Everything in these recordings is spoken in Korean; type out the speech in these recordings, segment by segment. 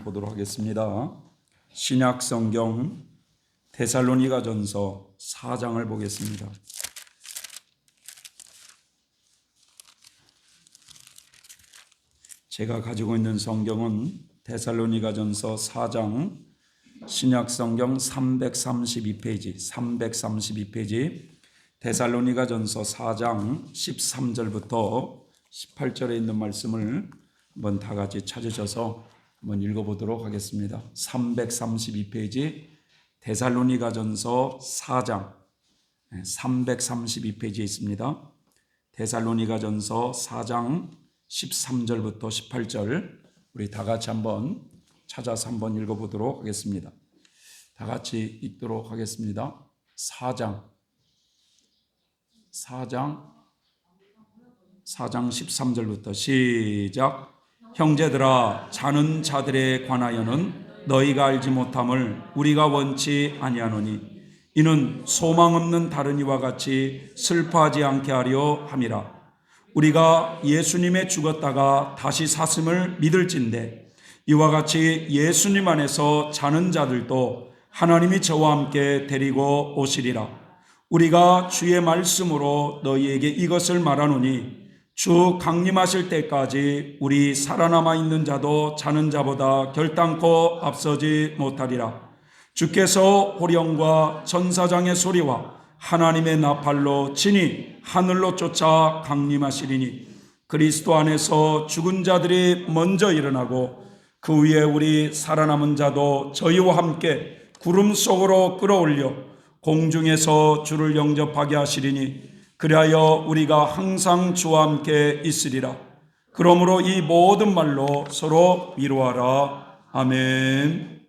보도록 하겠습니다. 신약 성경 데살로니가전서 4장을 보겠습니다. 제가 가지고 있는 성경은 데살로니가전서 4장 신약 성경 332페이지 데살로니가전서 4장 13절부터 18절에 있는 말씀을 한번 다 같이 찾으셔서 한번 읽어보도록 하겠습니다. 332페이지 데살로니가전서 4장 332페이지에 있습니다. 데살로니가전서 4장 13절부터 18절 우리 다 같이 한번 찾아서 한번 읽어보도록 하겠습니다. 다 같이 읽도록 하겠습니다. 4장 13절부터 시작. 형제들아, 자는 자들에 관하여는 너희가 알지 못함을 우리가 원치 아니하노니 이는 소망 없는 다른 이와 같이 슬퍼하지 않게 하려 함이라. 우리가 예수님의 죽었다가 다시 사심을 믿을진대 이와 같이 예수님 안에서 자는 자들도 하나님이 저와 함께 데리고 오시리라. 우리가 주의 말씀으로 너희에게 이것을 말하노니 주 강림하실 때까지 우리 살아남아 있는 자도 자는 자보다 결단코 앞서지 못하리라. 주께서 호령과 천사장의 소리와 하나님의 나팔로 친히 하늘로 쫓아 강림하시리니 그리스도 안에서 죽은 자들이 먼저 일어나고 그 위에 우리 살아남은 자도 저희와 함께 구름 속으로 끌어올려 공중에서 주를 영접하게 하시리니 그리하여 우리가 항상 주와 함께 있으리라. 그러므로 이 모든 말로 서로 위로하라. 아멘.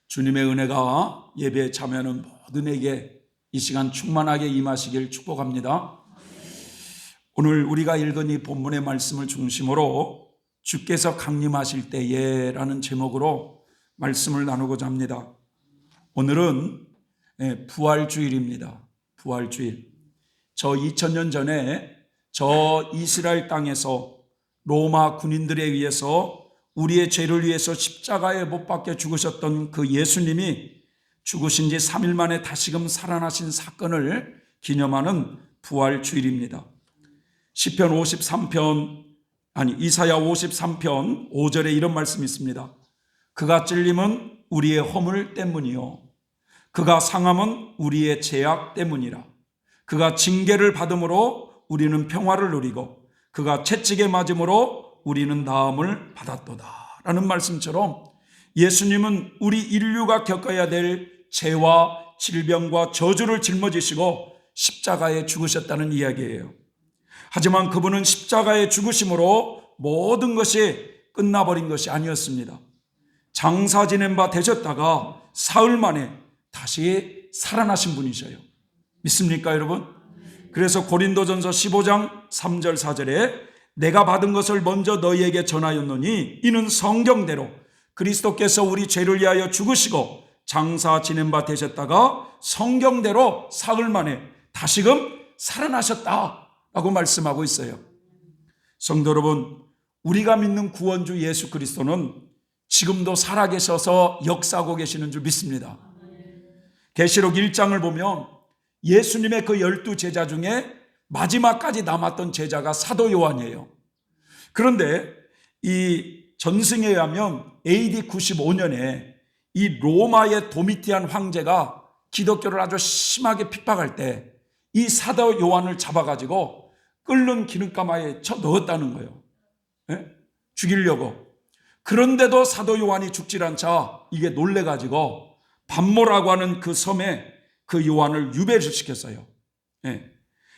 주님의 은혜가 예배에 참여하는 모든에게 이 시간 충만하게 임하시길 축복합니다. 오늘 우리가 읽은 이 본문의 말씀을 중심으로 주께서 강림하실 때에 라는 제목으로 말씀을 나누고자 합니다. 오늘은 부활주일입니다. 부활주일. 저 2000년 전에 저 이스라엘 땅에서 로마 군인들에 의해서 우리의 죄를 위해서 십자가에 못 박혀 죽으셨던 그 예수님이 죽으신 지 3일 만에 다시금 살아나신 사건을 기념하는 부활주일입니다. 시편 53편 이사야 53편 5절에 이런 말씀이 있습니다. 그가 찔림은 우리의 허물 때문이요 그가 상함은 우리의 죄악 때문이라. 그가 징계를 받음으로 우리는 평화를 누리고 그가 채찍에 맞음으로 우리는 나음을 받았도다 라는 말씀처럼 예수님은 우리 인류가 겪어야 될 죄와 질병과 저주를 짊어지시고 십자가에 죽으셨다는 이야기예요. 하지만 그분은 십자가에 죽으심으로 모든 것이 끝나버린 것이 아니었습니다. 장사 지낸 바 되셨다가 사흘 만에 다시 살아나신 분이셔요. 믿습니까 여러분? 그래서 고린도전서 15장 3절 4절에 내가 받은 것을 먼저 너희에게 전하였노니 이는 성경대로 그리스도께서 우리 죄를 위하여 죽으시고 장사 지낸 바 되셨다가 성경대로 사흘 만에 다시금 살아나셨다라고 말씀하고 있어요. 성도 여러분, 우리가 믿는 구원주 예수 그리스도는 지금도 살아계셔서 역사하고 계시는 줄 믿습니다. 계시록 1장을 보면 예수님의 그 12제자 중에 마지막까지 남았던 제자가 사도 요한이에요. 그런데 이 전승에 의하면 AD 95년에 이 로마의 도미티안 황제가 기독교를 아주 심하게 핍박할 때 이 사도 요한을 잡아가지고 끓는 기름가마에 쳐 넣었다는 거예요. 죽이려고. 그런데도 사도 요한이 죽질 않자 이게 놀래가지고 반모라고 하는 그 섬에 그 요한을 유배를 시켰어요.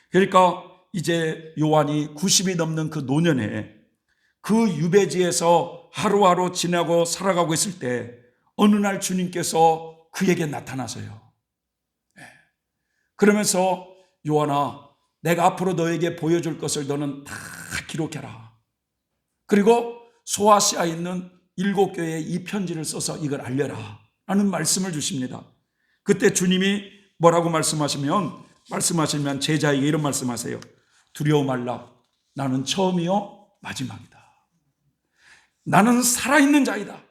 그러니까 이제 요한이 90이 넘는 그 노년에 그 유배지에서 하루하루 지내고 살아가고 있을 때 어느 날 주님께서 그에게 나타나서요. 그러면서 요한아, 내가 앞으로 너에게 보여줄 것을 너는 다 기록해라. 그리고 소아시아에 있는 7교회에 이 편지를 써서 이걸 알려라 라는 말씀을 주십니다. 그때 주님이 뭐라고 말씀하시면 제자에게 이런 말씀하세요. 두려워 말라. 나는 처음이요 마지막이다. 나는 살아있는 자이다.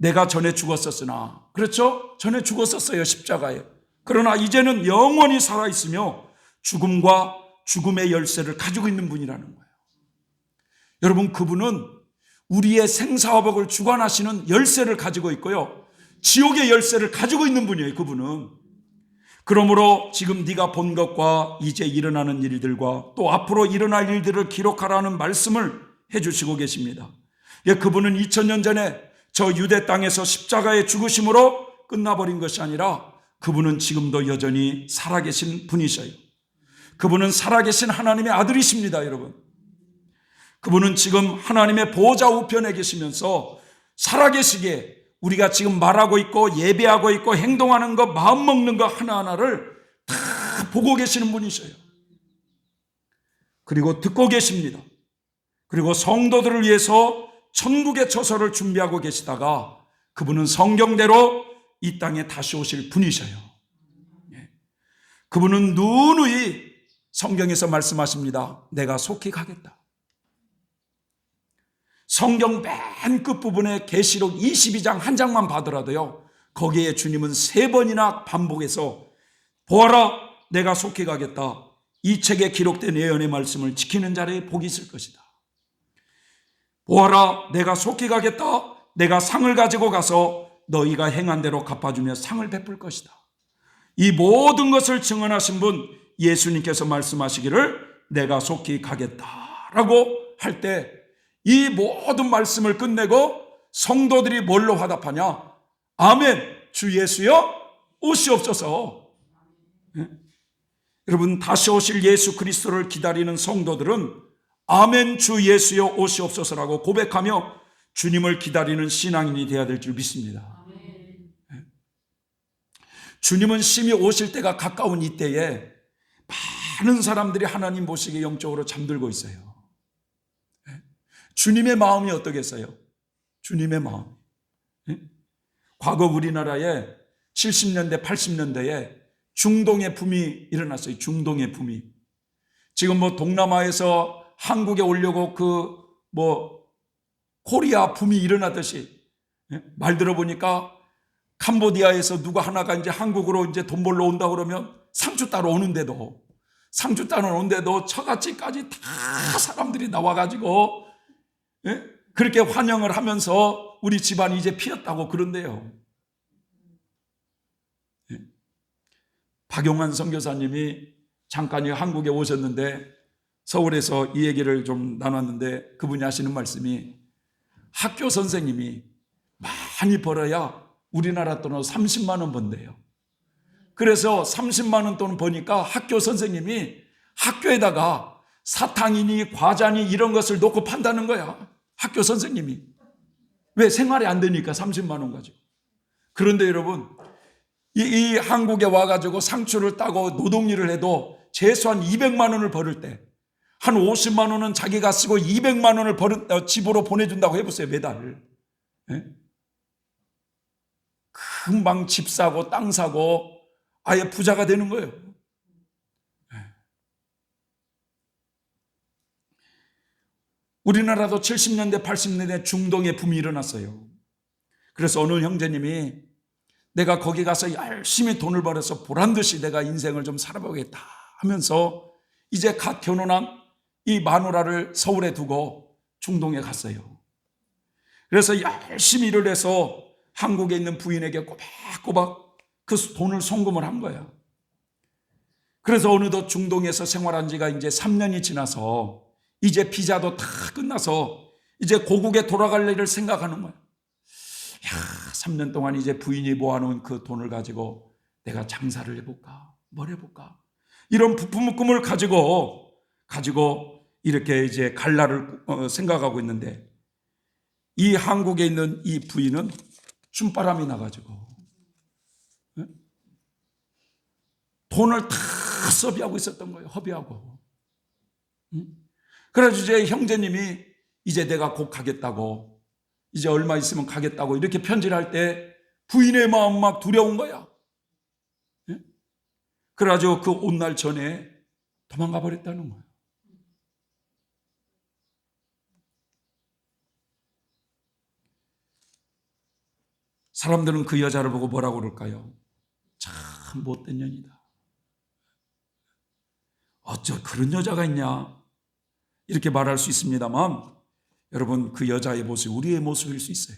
내가 전에 죽었었으나, 그렇죠? 전에 죽었었어요, 십자가에. 그러나 이제는 영원히 살아있으며 죽음과 죽음의 열쇠를 가지고 있는 분이라는 거예요. 여러분, 그분은 우리의 생사화복을 주관하시는 열쇠를 가지고 있고요, 지옥의 열쇠를 가지고 있는 분이에요, 그분은. 그러므로 지금 네가 본 것과 이제 일어나는 일들과 또 앞으로 일어날 일들을 기록하라는 말씀을 해주시고 계십니다. 예, 그분은 2000년 전에 저 유대 땅에서 십자가의 죽으심으로 끝나버린 것이 아니라 그분은 지금도 여전히 살아계신 분이셔요. 그분은 살아계신 하나님의 아들이십니다, 여러분. 그분은 지금 하나님의 보좌 우편에 계시면서 살아계시기에 우리가 지금 말하고 있고 예배하고 있고 행동하는 것, 마음 먹는 것 하나하나를 다 보고 계시는 분이셔요. 그리고 듣고 계십니다. 그리고 성도들을 위해서 천국의 처소를 준비하고 계시다가 그분은 성경대로 이 땅에 다시 오실 분이셔요. 그분은 누누이 성경에서 말씀하십니다. 내가 속히 가겠다. 성경 맨 끝부분에 계시록 22장 한 장만 봐더라도요, 거기에 주님은 3번이나 반복해서 보아라, 내가 속히 가겠다. 이 책에 기록된 예언의 말씀을 지키는 자리에 복이 있을 것이다. 보아라, 내가 속히 가겠다. 내가 상을 가지고 가서 너희가 행한 대로 갚아주며 상을 베풀 것이다. 이 모든 것을 증언하신 분 예수님께서 말씀하시기를 내가 속히 가겠다라고 할 때 이 모든 말씀을 끝내고 성도들이 뭘로 화답하냐? 아멘, 주 예수여 오시옵소서. 여러분, 다시 오실 예수 그리스도를 기다리는 성도들은 아멘, 주 예수여 오시옵소서라고 고백하며 주님을 기다리는 신앙인이 되어야 될 줄 믿습니다. 주님은 심히 오실 때가 가까운 이때에 많은 사람들이 하나님 보시기에 영적으로 잠들고 있어요. 주님의 마음이 어떠겠어요? 주님의 마음. 과거 우리나라에 70년대, 80년대에 중동의 붐이 일어났어요. 중동의 붐이. 지금 동남아에서 한국에 오려고 코리아 붐이 일어나듯이, 말 들어보니까 캄보디아에서 누가 하나가 이제 한국으로 이제 돈 벌러 온다 그러면 상주 따러 오는데도 처갓집까지 다 사람들이 나와가지고 그렇게 환영을 하면서 우리 집안이 이제 피었다고 그런데요. 박용환 선교사님이 잠깐 한국에 오셨는데 서울에서 이 얘기를 좀 나눴는데 그분이 하시는 말씀이 학교 선생님이 많이 벌어야 우리나라 돈으로 30만 원 번대요. 그래서 30만 원 돈 버니까 학교 선생님이 학교에다가 사탕이니 과자니 이런 것을 놓고 판다는 거야. 학교 선생님이. 왜? 생활이 안 되니까 30만 원 가지고. 그런데 여러분, 이 한국에 와가지고 상추를 따고 노동일을 해도 최소한 200만 원을 벌을 때 한 50만 원은 자기가 쓰고 200만 원을 집으로 보내준다고 해보세요, 매달. 금방 집 사고 땅 사고 아예 부자가 되는 거예요. 우리나라도 70년대 80년대 중동의 붐이 일어났어요. 그래서 어느 형제님이 내가 거기 가서 열심히 돈을 벌어서 보란듯이 내가 인생을 좀 살아보겠다 하면서 이제 갓 결혼한 이 마누라를 서울에 두고 중동에 갔어요. 그래서 열심히 일을 해서 한국에 있는 부인에게 꼬박꼬박 그 돈을 송금을 한 거야. 그래서 어느덧 중동에서 생활한 지가 이제 3년이 지나서 이제 비자도 다 끝나서 이제 고국에 돌아갈 일을 생각하는 거야. 3년 동안 이제 부인이 모아놓은 그 돈을 가지고 내가 장사를 해볼까? 뭘 해볼까? 이런 부푼 꿈을 가지고 이렇게 이제 갈 날을 생각하고 있는데 이 한국에 있는 이 부인은 춤바람이 나가지고 돈을 다 서비하고 있었던 거예요. 허비하고. 그래서 이제 형제님이 이제 내가 곧 가겠다고, 이제 얼마 있으면 가겠다고 이렇게 편지를 할 때 부인의 마음 막 두려운 거야. 그래가지고 그 온 날 전에 도망가 버렸다는 거야. 사람들은 그 여자를 보고 뭐라고 그럴까요? 참 못된 년이다. 어쩌 그런 여자가 있냐? 이렇게 말할 수 있습니다만, 여러분, 그 여자의 모습이 우리의 모습일 수 있어요.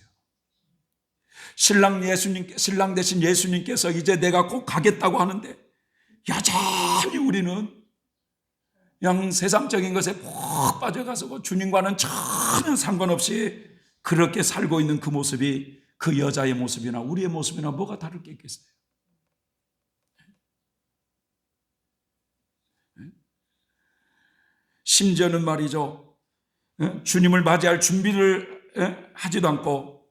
신랑 대신 예수님께서 이제 내가 꼭 가겠다고 하는데 여전히 우리는 그냥 세상적인 것에 푹 빠져가서 주님과는 전혀 상관없이 그렇게 살고 있는 그 모습이 그 여자의 모습이나 우리의 모습이나 뭐가 다를 게 있겠어요? 심지어는 말이죠, 주님을 맞이할 준비를 하지도 않고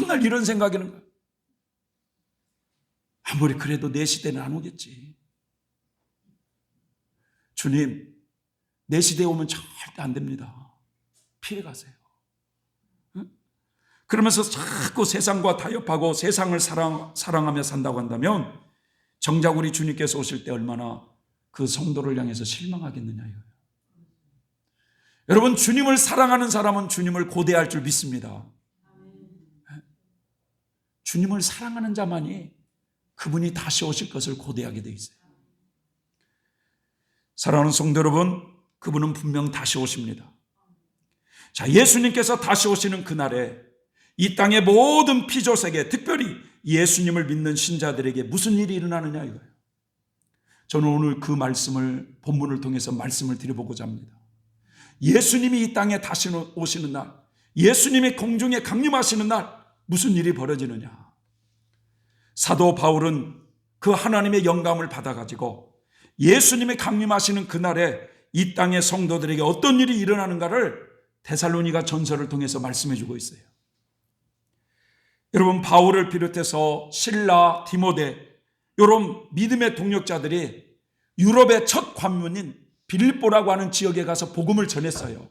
맨날 이런 생각이는 거예요. 아무리 그래도 내 시대는 안 오겠지. 주님, 내 시대에 오면 절대 안 됩니다. 피해 가세요. 그러면서 자꾸 세상과 타협하고 세상을 사랑하며 산다고 한다면 정작 우리 주님께서 오실 때 얼마나 그 성도를 향해서 실망하겠느냐 이거예요. 여러분, 주님을 사랑하는 사람은 주님을 고대할 줄 믿습니다. 주님을 사랑하는 자만이 그분이 다시 오실 것을 고대하게 돼 있어요. 사랑하는 성도 여러분, 그분은 분명 다시 오십니다. 자, 예수님께서 다시 오시는 그날에 이 땅의 모든 피조세계, 특별히 예수님을 믿는 신자들에게 무슨 일이 일어나느냐 이거예요. 저는 오늘 그 말씀을 본문을 통해서 말씀을 드려보고자 합니다. 예수님이 이 땅에 다시 오시는 날, 예수님이 공중에 강림하시는 날 무슨 일이 벌어지느냐. 사도 바울은 그 하나님의 영감을 받아가지고 예수님이 강림하시는 그날에 이 땅의 성도들에게 어떤 일이 일어나는가를 데살로니가 전서를 통해서 말씀해 주고 있어요. 여러분, 바울을 비롯해서 실라, 디모데 이런 믿음의 동력자들이 유럽의 첫 관문인 빌립보라고 하는 지역에 가서 복음을 전했어요.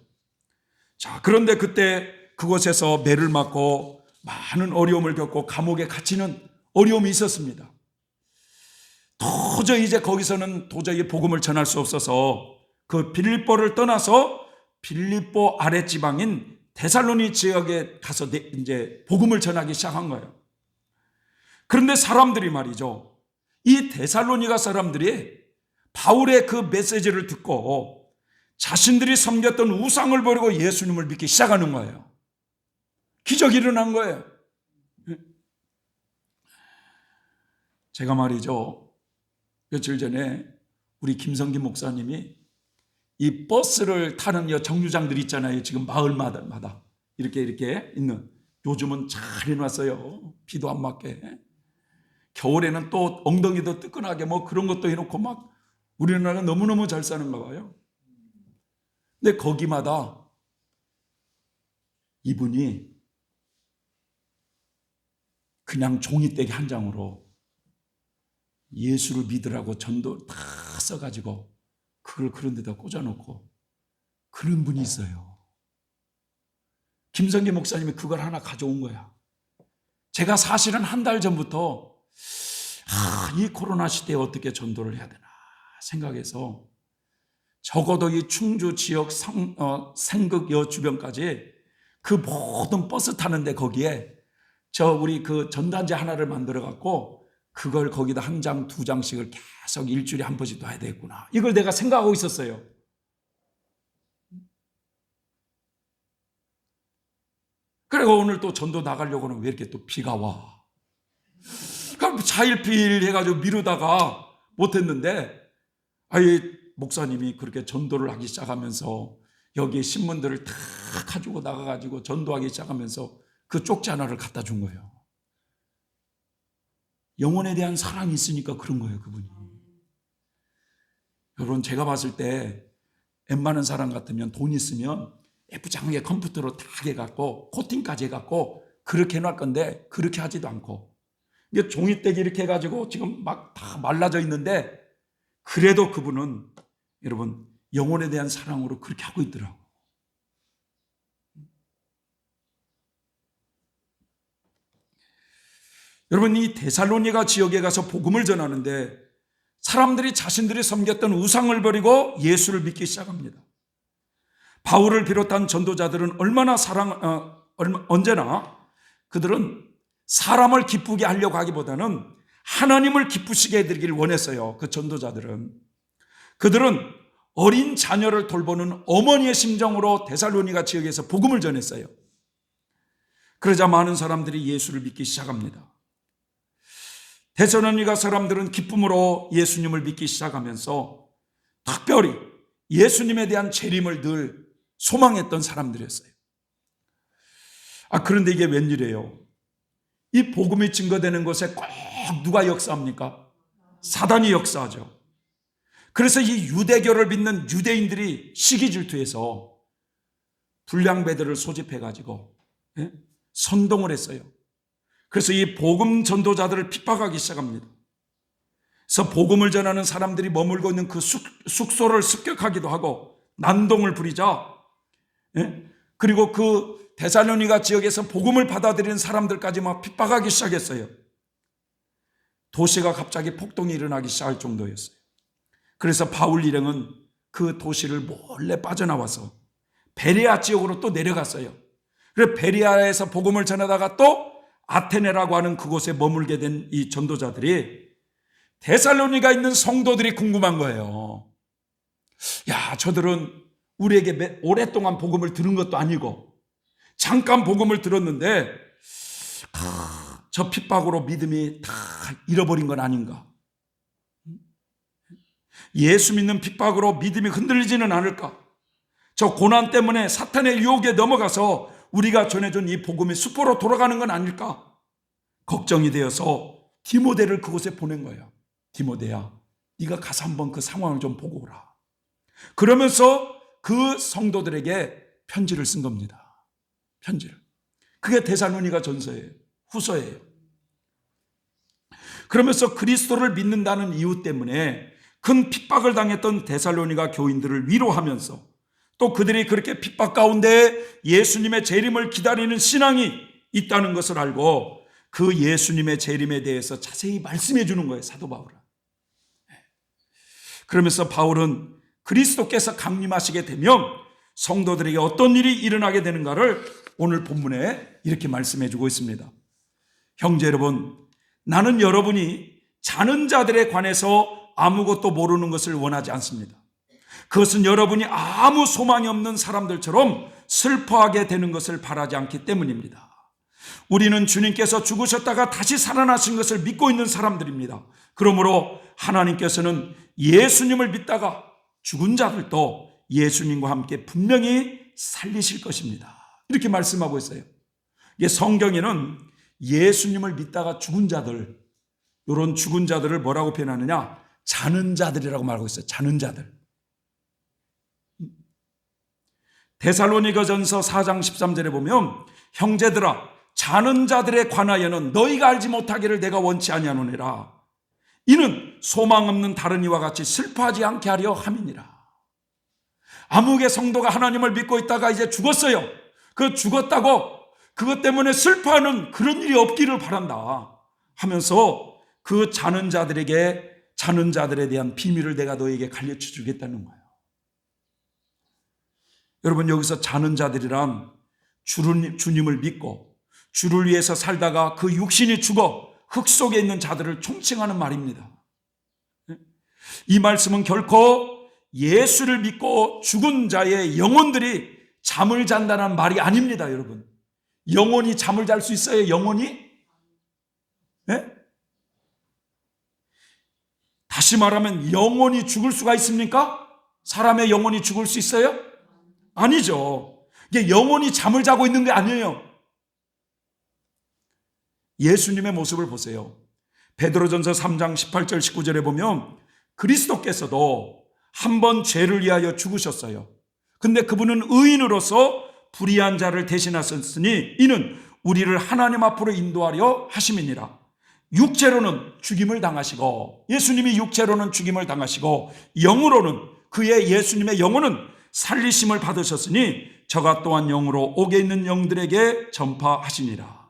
자, 그런데 그때 그곳에서 매를 맞고 많은 어려움을 겪고 감옥에 갇히는 어려움이 있었습니다. 도저히 이제 거기서는 도저히 복음을 전할 수 없어서 그 빌립보를 떠나서 빌립보 아랫지방인 데살로니 지역에 가서 이제 복음을 전하기 시작한 거예요. 그런데 사람들이 말이죠, 이 데살로니가 사람들이 바울의 그 메시지를 듣고 자신들이 섬겼던 우상을 버리고 예수님을 믿기 시작하는 거예요. 기적이 일어난 거예요. 제가 말이죠, 며칠 전에 우리 김성기 목사님이 이 버스를 타는 정류장들 있잖아요. 지금 마을마다 이렇게 있는, 요즘은 잘 해놨어요. 비도 안 맞게. 겨울에는 또 엉덩이도 뜨끈하게 뭐 그런 것도 해놓고 막 우리나라가 너무너무 잘 사는가 봐요. 근데 거기마다 이분이 그냥 종이떼기 한 장으로 예수를 믿으라고 전도 다 써가지고 그걸 그런 데다 꽂아놓고 그런 분이 있어요. 김성기 목사님이 그걸 하나 가져온 거야. 제가 사실은 한 달 전부터 이 코로나 시대에 어떻게 전도를 해야 되나 생각해서 적어도 이 충주 지역 생극여 주변까지 그 모든 버스 타는데 거기에 우리 그 전단지 하나를 만들어 갖고 그걸 거기다 한 장, 두 장씩을 계속 일주일에 한 번씩 놔야 되겠구나. 이걸 내가 생각하고 있었어요. 그리고 오늘 또 전도 나가려고 하면 왜 이렇게 또 비가 와? 그럼 자일필 해가지고 미루다가 못했는데, 목사님이 그렇게 전도를 하기 시작하면서 여기 신문들을 다 가지고 나가가지고 전도하기 시작하면서 그 쪽지 하나를 갖다 준 거예요. 영혼에 대한 사랑이 있으니까 그런 거예요, 그분이. 여러분, 제가 봤을 때 웬만한 사람 같으면 돈 있으면 예쁘장하게 컴퓨터로 다 해갖고 코팅까지 해갖고 그렇게 해놓을 건데 그렇게 하지도 않고 이게 종이떼기 이렇게 해가지고 지금 막 다 말라져 있는데 그래도 그분은 여러분 영혼에 대한 사랑으로 그렇게 하고 있더라고. 여러분, 이 데살로니가 지역에 가서 복음을 전하는데 사람들이 자신들이 섬겼던 우상을 버리고 예수를 믿기 시작합니다. 바울을 비롯한 전도자들은 언제나 그들은 사람을 기쁘게 하려고 하기보다는 하나님을 기쁘시게 해드리길 원했어요. 그 전도자들은. 그들은 어린 자녀를 돌보는 어머니의 심정으로 데살로니가 지역에서 복음을 전했어요. 그러자 많은 사람들이 예수를 믿기 시작합니다. 데살로니가 사람들은 기쁨으로 예수님을 믿기 시작하면서 특별히 예수님에 대한 재림을 늘 소망했던 사람들이었어요. 그런데 이게 웬일이에요? 이 복음이 증거되는 것에 꼭 누가 역사합니까? 사단이 역사하죠. 그래서 이 유대교를 믿는 유대인들이 시기질투해서 불량배들을 소집해가지고 선동을 했어요. 그래서 이 복음 전도자들을 핍박하기 시작합니다. 그래서 복음을 전하는 사람들이 머물고 있는 그 숙소를 습격하기도 하고 난동을 부리자, 그리고 그 데살로니가 지역에서 복음을 받아들이는 사람들까지 막 핍박하기 시작했어요. 도시가 갑자기 폭동이 일어나기 시작할 정도였어요. 그래서 바울 일행은 그 도시를 몰래 빠져나와서 베레아 지역으로 또 내려갔어요. 그래서 베레아에서 복음을 전하다가 또 아테네라고 하는 그곳에 머물게 된 이 전도자들이 데살로니가 있는 성도들이 궁금한 거예요. 야, 저들은 우리에게 오랫동안 복음을 들은 것도 아니고 잠깐 복음을 들었는데 저 핍박으로 믿음이 다 잃어버린 건 아닌가? 예수 믿는 핍박으로 믿음이 흔들리지는 않을까? 저 고난 때문에 사탄의 유혹에 넘어가서 우리가 전해준 이 복음이 수포로 돌아가는 건 아닐까? 걱정이 되어서 디모데를 그곳에 보낸 거예요. 디모데야, 네가 가서 한번 그 상황을 좀 보고 오라. 그러면서 그 성도들에게 편지를 쓴 겁니다. 편지를. 그게 데살로니가 전서예요. 후서예요. 그러면서 그리스도를 믿는다는 이유 때문에 큰 핍박을 당했던 데살로니가 교인들을 위로하면서 또 그들이 그렇게 핍박 가운데 예수님의 재림을 기다리는 신앙이 있다는 것을 알고 그 예수님의 재림에 대해서 자세히 말씀해 주는 거예요. 사도 바울은. 그러면서 바울은 그리스도께서 강림하시게 되면 성도들에게 어떤 일이 일어나게 되는가를 오늘 본문에 이렇게 말씀해 주고 있습니다. 형제 여러분, 나는 여러분이 자는 자들에 관해서 아무것도 모르는 것을 원하지 않습니다. 그것은 여러분이 아무 소망이 없는 사람들처럼 슬퍼하게 되는 것을 바라지 않기 때문입니다. 우리는 주님께서 죽으셨다가 다시 살아나신 것을 믿고 있는 사람들입니다. 그러므로 하나님께서는 예수님을 믿다가 죽은 자들도 예수님과 함께 분명히 살리실 것입니다. 이렇게 말씀하고 있어요. 이게 성경에는 예수님을 믿다가 죽은 자들, 이런 죽은 자들을 뭐라고 표현하느냐? 자는 자들이라고 말하고 있어요. 자는 자들. 데살로니가전서 4장 13절에 보면 형제들아, 자는 자들에 관하여는 너희가 알지 못하기를 내가 원치 아니하노니라. 이는 소망 없는 다른 이와 같이 슬퍼하지 않게 하려 함이니라. 아무개 성도가 하나님을 믿고 있다가 이제 죽었어요. 그 죽었다고 그것 때문에 슬퍼하는 그런 일이 없기를 바란다 하면서 그 자는 자들에 대한 비밀을 내가 너에게 가르쳐 주겠다는 거예요. 여러분, 여기서 자는 자들이란 주님을 믿고 주를 위해서 살다가 그 육신이 죽어 흙 속에 있는 자들을 총칭하는 말입니다. 이 말씀은 결코 예수를 믿고 죽은 자의 영혼들이 잠을 잔다는 말이 아닙니다, 여러분. 영혼이 잠을 잘 수 있어요, 영혼이? 네? 다시 말하면 영혼이 죽을 수가 있습니까? 사람의 영혼이 죽을 수 있어요? 아니죠. 이게 영혼이 잠을 자고 있는 게 아니에요. 예수님의 모습을 보세요. 베드로전서 3장 18절 19절에 보면 그리스도께서도 한 번 죄를 위하여 죽으셨어요. 근데 그분은 의인으로서 불의한 자를 대신하셨으니 이는 우리를 하나님 앞으로 인도하려 하심이니라. 육체로는 죽임을 당하시고, 예수님이 육체로는 죽임을 당하시고 영으로는 그의 예수님의 영혼은 살리심을 받으셨으니 저가 또한 영으로 옥에 있는 영들에게 전파하시니라.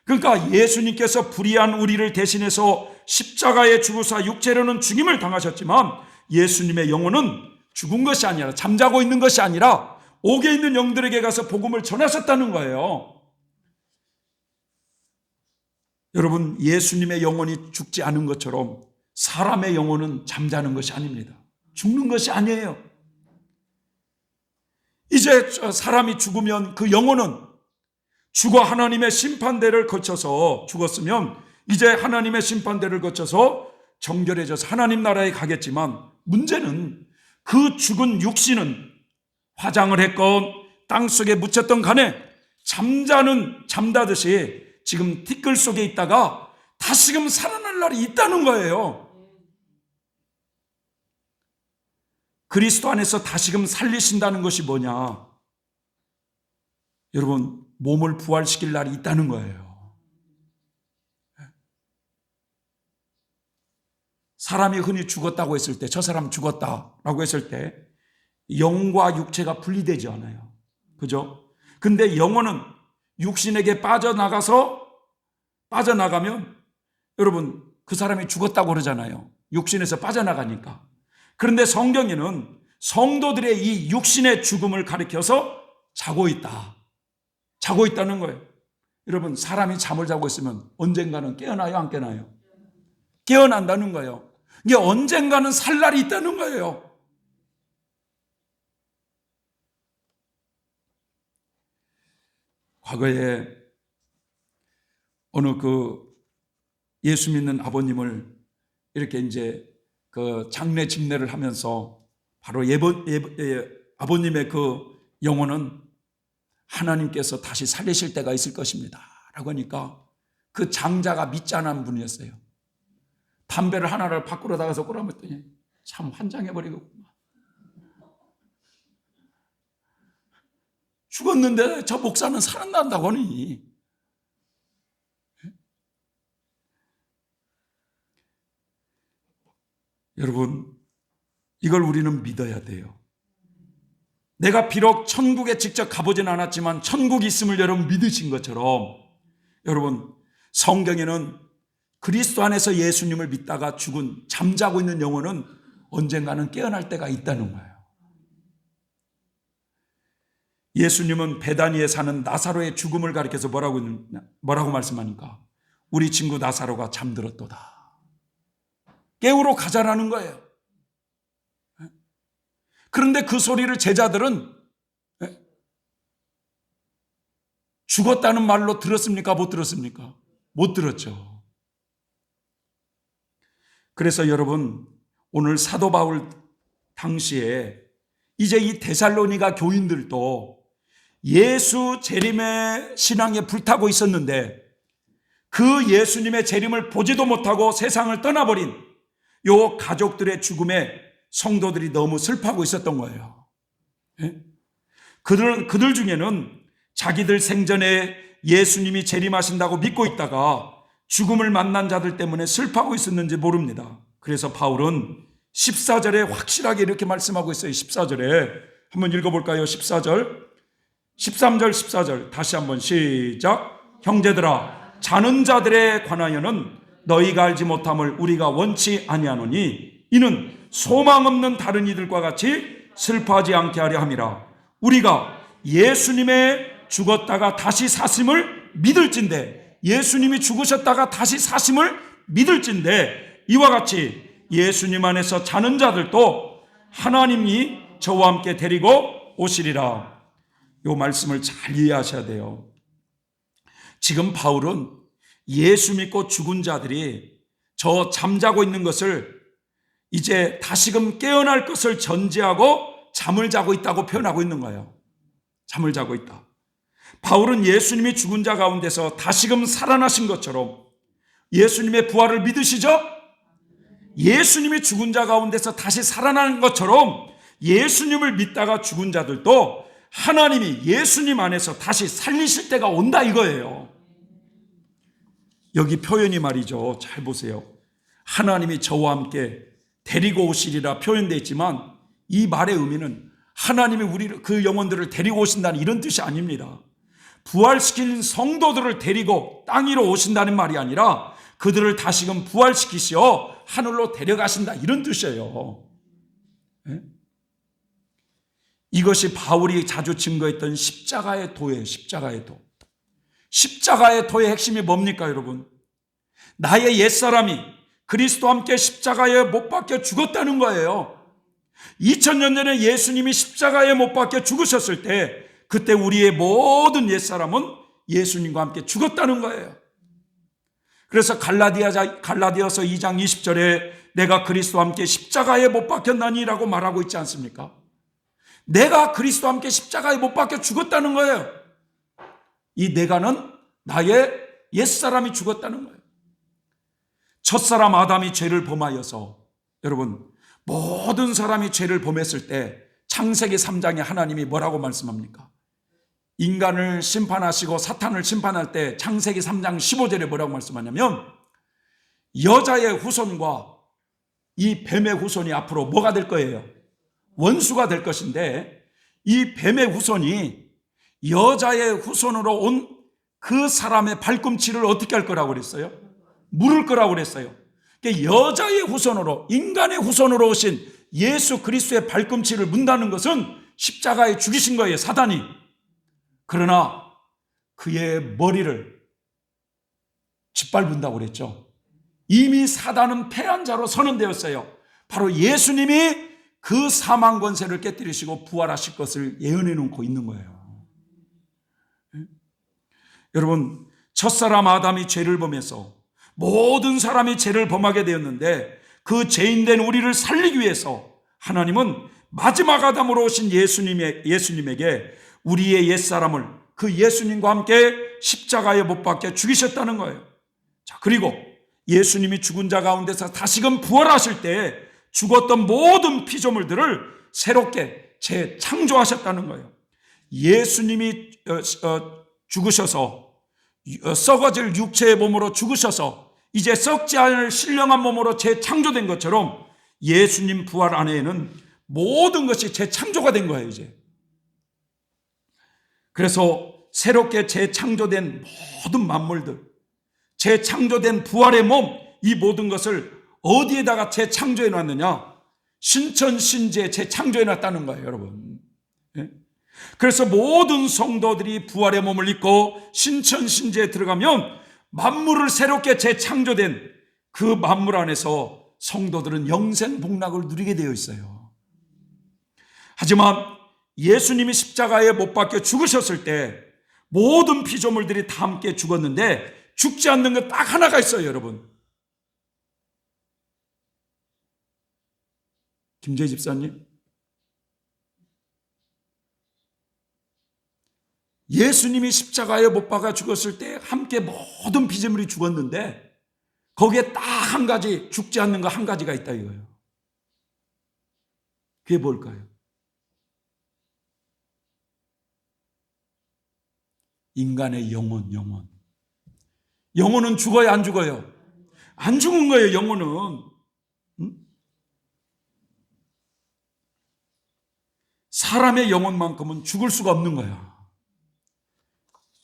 그러니까 예수님께서 불의한 우리를 대신해서 십자가에 죽으사 육체로는 죽임을 당하셨지만 예수님의 영혼은 죽은 것이 아니라, 잠자고 있는 것이 아니라 옥에 있는 영들에게 가서 복음을 전하셨다는 거예요. 여러분, 예수님의 영혼이 죽지 않은 것처럼 사람의 영혼은 잠자는 것이 아닙니다. 죽는 것이 아니에요. 이제 사람이 죽으면 그 영혼은 죽어 하나님의 심판대를 거쳐서 죽었으면 이제 하나님의 심판대를 거쳐서 정결해져서 하나님 나라에 가겠지만, 문제는 그 죽은 육신은 화장을 했건 땅속에 묻혔던 간에 잠자듯이 지금 티끌 속에 있다가 다시금 살아날 날이 있다는 거예요. 그리스도 안에서 다시금 살리신다는 것이 뭐냐? 여러분, 몸을 부활시킬 날이 있다는 거예요. 사람이 흔히 죽었다고 했을 때, 저 사람 죽었다라고 했을 때 영과 육체가 분리되지 않아요. 그죠? 근데 영혼은 육신에게 빠져나가면 여러분, 그 사람이 죽었다고 그러잖아요. 육신에서 빠져나가니까. 그런데 성경에는 성도들의 이 육신의 죽음을 가리켜서 자고 있다는 거예요. 여러분, 사람이 잠을 자고 있으면 언젠가는 깨어나요, 안 깨어나요? 깨어난다는 거예요. 이게 언젠가는 살 날이 있다는 거예요. 과거에 어느 예수 믿는 아버님을 이렇게 이제 장례 집례를 하면서 바로 아버님의 영혼은 하나님께서 다시 살리실 때가 있을 것입니다 라고 하니까 그 장자가 믿지 않은 분이었어요. 담배를 하나를 밖으로 나가서 꼬라봤더니 참 환장해버리고, 죽었는데 저 목사는 살아난다고 하니. 여러분, 이걸 우리는 믿어야 돼요. 내가 비록 천국에 직접 가보진 않았지만 천국이 있음을 여러분 믿으신 것처럼, 여러분, 성경에는 그리스도 안에서 예수님을 믿다가 죽은 잠자고 있는 영혼은 언젠가는 깨어날 때가 있다는 거예요. 예수님은 베다니에 사는 나사로의 죽음을 가리켜서 뭐라고 말씀하니까, 우리 친구 나사로가 잠들었도다. 깨우러 가자라는 거예요. 그런데 그 소리를 제자들은 죽었다는 말로 들었습니까? 못 들었습니까? 못 들었죠. 그래서 여러분, 오늘 사도 바울 당시에 이제 이 데살로니가 교인들도 예수 재림의 신앙에 불타고 있었는데, 그 예수님의 재림을 보지도 못하고 세상을 떠나버린 요 가족들의 죽음에 성도들이 너무 슬퍼하고 있었던 거예요. 그들 중에는 자기들 생전에 예수님이 재림하신다고 믿고 있다가 죽음을 만난 자들 때문에 슬퍼하고 있었는지 모릅니다. 그래서 바울은 14절에 확실하게 이렇게 말씀하고 있어요. 14절에 한번 읽어볼까요? 14절, 13절, 14절 다시 한번 시작. 형제들아, 자는 자들에 관하여는 너희가 알지 못함을 우리가 원치 아니하노니 이는 소망 없는 다른 이들과 같이 슬퍼하지 않게 하려 함이라. 우리가 예수님의 죽었다가 다시 사심을 믿을진대, 예수님이 죽으셨다가 다시 사심을 믿을진대, 이와 같이 예수님 안에서 자는 자들도 하나님이 저와 함께 데리고 오시리라. 이 말씀을 잘 이해하셔야 돼요. 지금 바울은 예수 믿고 죽은 자들이 저 잠자고 있는 것을 이제 다시금 깨어날 것을 전제하고 잠을 자고 있다고 표현하고 있는 거예요. 잠을 자고 있다. 바울은 예수님이 죽은 자 가운데서 다시금 살아나신 것처럼, 예수님의 부활을 믿으시죠? 예수님이 죽은 자 가운데서 다시 살아나는 것처럼 예수님을 믿다가 죽은 자들도 하나님이 예수님 안에서 다시 살리실 때가 온다 이거예요. 여기 표현이 말이죠. 잘 보세요. 하나님이 저와 함께 데리고 오시리라 표현되어 있지만, 이 말의 의미는 하나님이 그 영혼들을 데리고 오신다는 이런 뜻이 아닙니다. 부활시킨 성도들을 데리고 땅 위로 오신다는 말이 아니라 그들을 다시금 부활시키시어 하늘로 데려가신다 이런 뜻이에요. 이것이 바울이 자주 증거했던 십자가의 도예요. 십자가의 도. 십자가의 도의 핵심이 뭡니까 여러분? 나의 옛사람이 그리스도와 함께 십자가에 못 박혀 죽었다는 거예요. 2000년 전에 예수님이 십자가에 못 박혀 죽으셨을 때 그때 우리의 모든 옛사람은 예수님과 함께 죽었다는 거예요. 그래서 갈라디아서 2장 20절에 내가 그리스도와 함께 십자가에 못 박혔나니라고 말하고 있지 않습니까? 내가 그리스도와 함께 십자가에 못 박혀 죽었다는 거예요. 이 내가는 나의 옛사람이 죽었다는 거예요. 첫사람 아담이 죄를 범하여서, 여러분, 모든 사람이 죄를 범했을 때 창세기 3장에 하나님이 뭐라고 말씀합니까? 인간을 심판하시고 사탄을 심판할 때 창세기 3장 15절에 뭐라고 말씀하냐면, 여자의 후손과 이 뱀의 후손이 앞으로 뭐가 될 거예요? 원수가 될 것인데, 이 뱀의 후손이 여자의 후손으로 온 그 사람의 발꿈치를 어떻게 할 거라고 그랬어요? 물을 거라고 그랬어요. 그러니까 여자의 후손으로, 인간의 후손으로 오신 예수 그리스도의 발꿈치를 문다는 것은 십자가에 죽이신 거예요, 사단이. 그러나 그의 머리를 짓밟는다고 그랬죠. 이미 사단은 패한 자로 선언되었어요. 바로 예수님이 그 사망 권세를 깨뜨리시고 부활하실 것을 예언해 놓고 있는 거예요. 여러분, 첫사람 아담이 죄를 범해서 모든 사람이 죄를 범하게 되었는데, 그 죄인된 우리를 살리기 위해서 하나님은 마지막 아담으로 오신 예수님에게 우리의 옛사람을 그 예수님과 함께 십자가에 못 박혀 죽이셨다는 거예요. 자, 그리고 예수님이 죽은 자 가운데서 다시금 부활하실 때 죽었던 모든 피조물들을 새롭게 재창조하셨다는 거예요. 예수님이 죽으셔서 썩어질 육체의 몸으로 죽으셔서 이제 썩지 않을 신령한 몸으로 재창조된 것처럼 예수님 부활 안에는 모든 것이 재창조가 된 거예요, 이제. 그래서 새롭게 재창조된 모든 만물들, 재창조된 부활의 몸, 이 모든 것을 어디에다가 재창조해 놨느냐? 신천신지에 재창조해 놨다는 거예요, 여러분. 그래서 모든 성도들이 부활의 몸을 입고 신천신지에 들어가면 만물을 새롭게 재창조된 그 만물 안에서 성도들은 영생 복락을 누리게 되어 있어요. 하지만 예수님이 십자가에 못 박혀 죽으셨을 때 모든 피조물들이 다 함께 죽었는데 죽지 않는 것 딱 하나가 있어요, 여러분. 김재 집사님, 예수님이 십자가에 못 박아 죽었을 때 함께 모든 피조물이 죽었는데 거기에 딱 한 가지 죽지 않는 거 한 가지가 있다 이거예요. 그게 뭘까요? 인간의 영혼. 영혼은 죽어요, 안 죽어요? 안 죽은 거예요, 영혼은. 사람의 영혼만큼은 죽을 수가 없는 거야.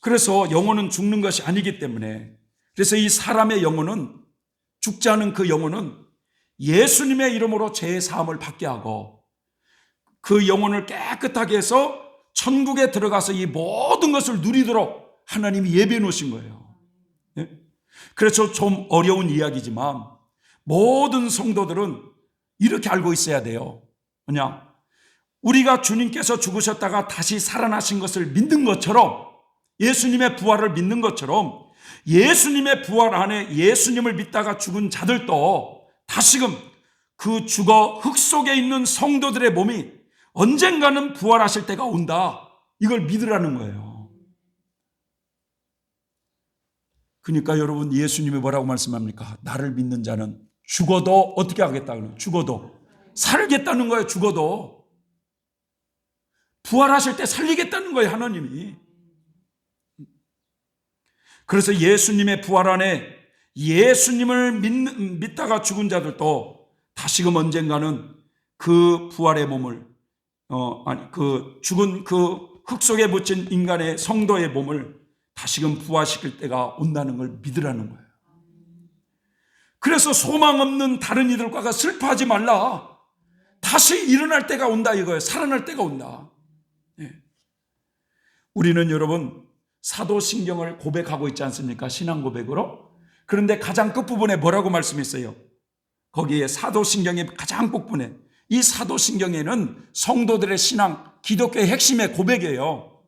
그래서 영혼은 죽는 것이 아니기 때문에, 그래서 이 사람의 영혼은, 죽지 않은 그 영혼은 예수님의 이름으로 죄의 사함을 받게 하고 그 영혼을 깨끗하게 해서 천국에 들어가서 이 모든 것을 누리도록 하나님이 예비해 놓으신 거예요. 그래서 좀 어려운 이야기지만 모든 성도들은 이렇게 알고 있어야 돼요. 뭐냐? 우리가 주님께서 죽으셨다가 다시 살아나신 것을 믿는 것처럼, 예수님의 부활을 믿는 것처럼 예수님의 부활 안에 예수님을 믿다가 죽은 자들도 다시금 그 죽어 흙 속에 있는 성도들의 몸이 언젠가는 부활하실 때가 온다, 이걸 믿으라는 거예요. 그러니까 여러분, 예수님이 뭐라고 말씀합니까? 나를 믿는 자는 죽어도 어떻게 하겠다고요? 죽어도 살겠다는 거예요. 죽어도 부활하실 때 살리겠다는 거예요, 하나님이. 그래서 예수님의 부활 안에 예수님을 믿다가 죽은 자들도 다시금 언젠가는 그 부활의 몸을, 그 죽은 그 흙 속에 묻힌 인간의 성도의 몸을 다시금 부활시킬 때가 온다는 걸 믿으라는 거예요. 그래서 소망 없는 다른 이들과 슬퍼하지 말라. 다시 일어날 때가 온다 이거예요. 살아날 때가 온다. 우리는 여러분 사도신경을 고백하고 있지 않습니까? 신앙 고백으로. 그런데 가장 끝부분에 뭐라고 말씀했어요? 거기에 사도신경의 가장 끝부분에, 이 사도신경에는 성도들의 신앙, 기독교의 핵심의 고백이에요.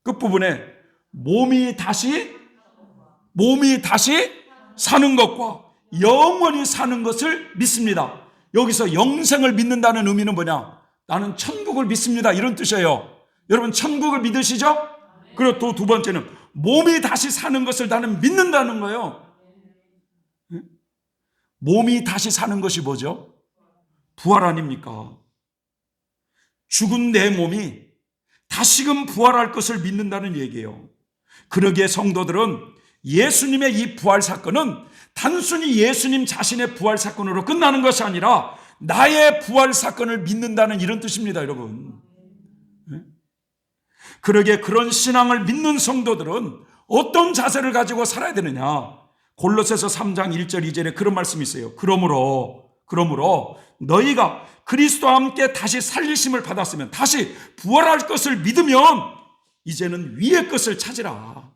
끝부분에 몸이 다시 사는 것과 영원히 사는 것을 믿습니다. 여기서 영생을 믿는다는 의미는 뭐냐? 나는 천국을 믿습니다, 이런 뜻이에요. 여러분 천국을 믿으시죠? 그리고 또 두 번째는 몸이 다시 사는 것을 나는 믿는다는 거예요. 몸이 다시 사는 것이 뭐죠? 부활 아닙니까? 죽은 내 몸이 다시금 부활할 것을 믿는다는 얘기예요. 그러기에 성도들은 예수님의 이 부활 사건은 단순히 예수님 자신의 부활 사건으로 끝나는 것이 아니라 나의 부활 사건을 믿는다는 이런 뜻입니다, 여러분. 그러기에 그런 신앙을 믿는 성도들은 어떤 자세를 가지고 살아야 되느냐? 골로새서 3장 1절 2절에 그런 말씀이 있어요. 그러므로 너희가 그리스도와 함께 다시 살리심을 받았으면, 다시 부활할 것을 믿으면 이제는 위의 것을 찾으라.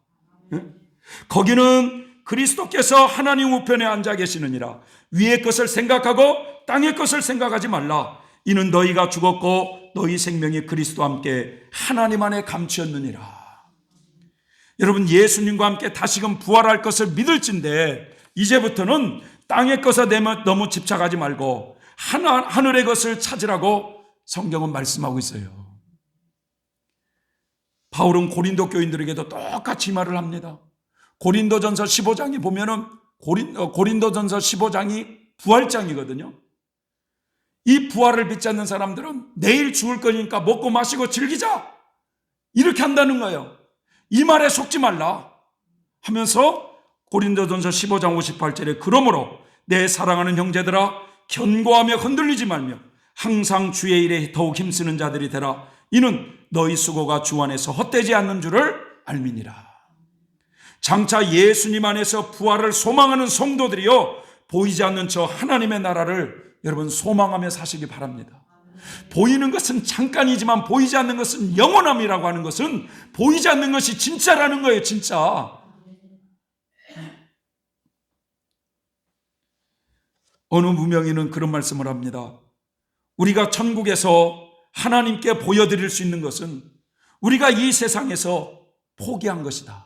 거기는 그리스도께서 하나님 우편에 앉아 계시느니라. 위의 것을 생각하고 땅의 것을 생각하지 말라. 이는 너희가 죽었고 너희 생명이 그리스도와 함께 하나님 안에 감추었느니라. 여러분, 예수님과 함께 다시금 부활할 것을 믿을진데 이제부터는 땅의 것에 너무 집착하지 말고 하늘의 것을 찾으라고 성경은 말씀하고 있어요. 바울은 고린도 교인들에게도 똑같이 말을 합니다. 고린도전서 15장에 보면은 고린도전서 15장이 부활장이거든요. 이 부활을 믿지 않는 사람들은 내일 죽을 거니까 먹고 마시고 즐기자, 이렇게 한다는 거예요. 이 말에 속지 말라 하면서 고린도전서 15장 58절에 그러므로 내 사랑하는 형제들아, 견고하며 흔들리지 말며 항상 주의 일에 더욱 힘쓰는 자들이 되라. 이는 너희 수고가 주 안에서 헛되지 않는 줄을 알미니라. 장차 예수님 안에서 부활을 소망하는 성도들이요, 보이지 않는 저 하나님의 나라를 여러분 소망하며 사시기 바랍니다. 보이는 것은 잠깐이지만 보이지 않는 것은 영원함이라고 하는 것은 보이지 않는 것이 진짜라는 거예요, 진짜. 어느 무명인은 그런 말씀을 합니다. 우리가 천국에서 하나님께 보여드릴 수 있는 것은 우리가 이 세상에서 포기한 것이다.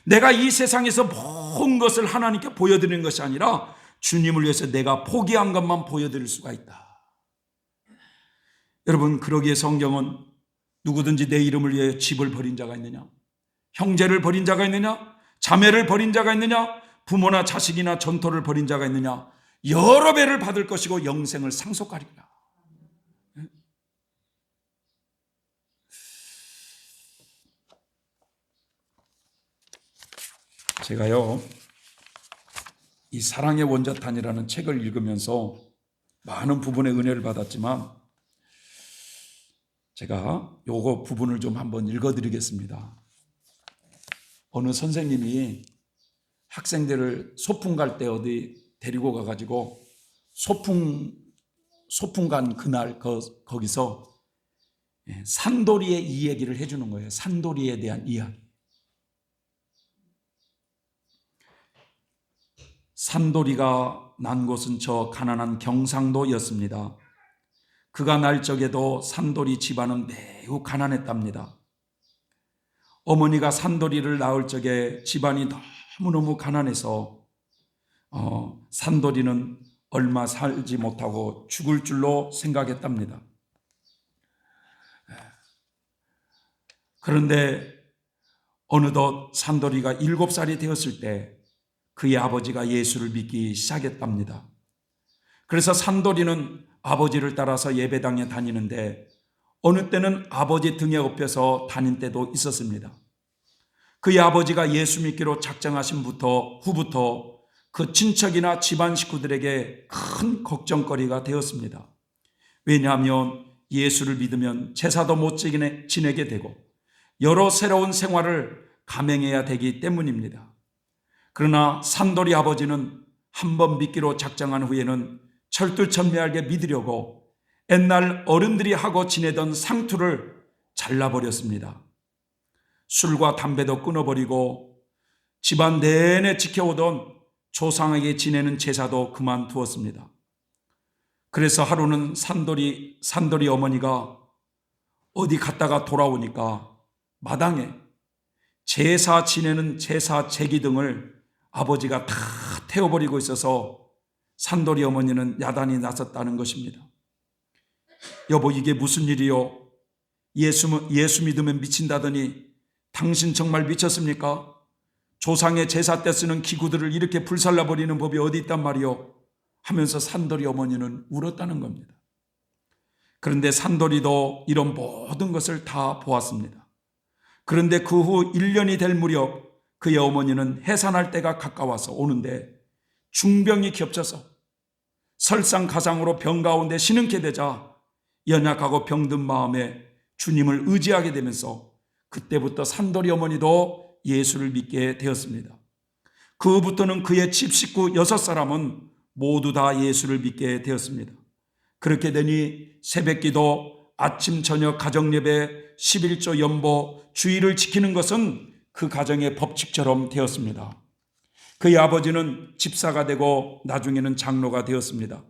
내가 이 세상에서 모든 것을 하나님께 보여드리는 것이 아니라 주님을 위해서 내가 포기한 것만 보여드릴 수가 있다. 여러분, 그러기에 성경은 누구든지 내 이름을 위해 집을 버린 자가 있느냐, 형제를 버린 자가 있느냐, 자매를 버린 자가 있느냐, 부모나 자식이나 전토를 버린 자가 있느냐, 여러 배를 받을 것이고 영생을 상속하리라. 제가요, 이 사랑의 원자탄이라는 책을 읽으면서 많은 부분의 은혜를 받았지만 제가 요거 부분을 좀 한번 읽어드리겠습니다. 어느 선생님이 학생들을 소풍 갈 때 어디 데리고 가가지고 소풍 간 그날 거기서 산돌이의 이 얘기를 해주는 거예요. 산돌이에 대한 이야기. 산돌이가 난 곳은 저 가난한 경상도였습니다. 그가 날 적에도 산돌이 집안은 매우 가난했답니다. 어머니가 산돌이를 낳을 적에 집안이 너무너무 가난해서 산돌이는 얼마 살지 못하고 죽을 줄로 생각했답니다. 그런데 어느덧 산돌이가 7살이 되었을 때 그의 아버지가 예수를 믿기 시작했답니다. 그래서 산돌이는 아버지를 따라서 예배당에 다니는데 어느 때는 아버지 등에 업혀서 다닌 때도 있었습니다. 그의 아버지가 예수 믿기로 작정하신 후부터 그 친척이나 집안 식구들에게 큰 걱정거리가 되었습니다. 왜냐하면 예수를 믿으면 제사도 못 지내게 되고 여러 새로운 생활을 감행해야 되기 때문입니다. 그러나 산돌이 아버지는 한번 믿기로 작정한 후에는 철두철미하게 믿으려고 옛날 어른들이 하고 지내던 상투를 잘라버렸습니다. 술과 담배도 끊어버리고 집안 내내 지켜오던 조상에게 지내는 제사도 그만두었습니다. 그래서 하루는 산돌이 어머니가 어디 갔다가 돌아오니까 마당에 제사 지내는 제사 제기 등을 아버지가 다 태워버리고 있어서 산돌이 어머니는 야단이 났었다는 것입니다. 여보, 이게 무슨 일이요? 예수 믿으면 미친다더니 당신 정말 미쳤습니까? 조상의 제사 때 쓰는 기구들을 이렇게 불살라버리는 법이 어디 있단 말이요? 하면서 산돌이 어머니는 울었다는 겁니다. 그런데 산돌이도 이런 모든 것을 다 보았습니다. 그런데 그 후 1년이 될 무렵 그의 어머니는 해산할 때가 가까워서 오는데 중병이 겹쳐서 설상가상으로 병 가운데 신음케 되자 연약하고 병든 마음에 주님을 의지하게 되면서 그때부터 산돌이 어머니도 예수를 믿게 되었습니다. 그 후부터는 그의 집 식구 6사람은 모두 다 예수를 믿게 되었습니다. 그렇게 되니 새벽기도, 아침 저녁 가정예배, 11조 연보, 주일을 지키는 것은 그 가정의 법칙처럼 되었습니다. 그의 아버지는 집사가 되고 나중에는 장로가 되었습니다.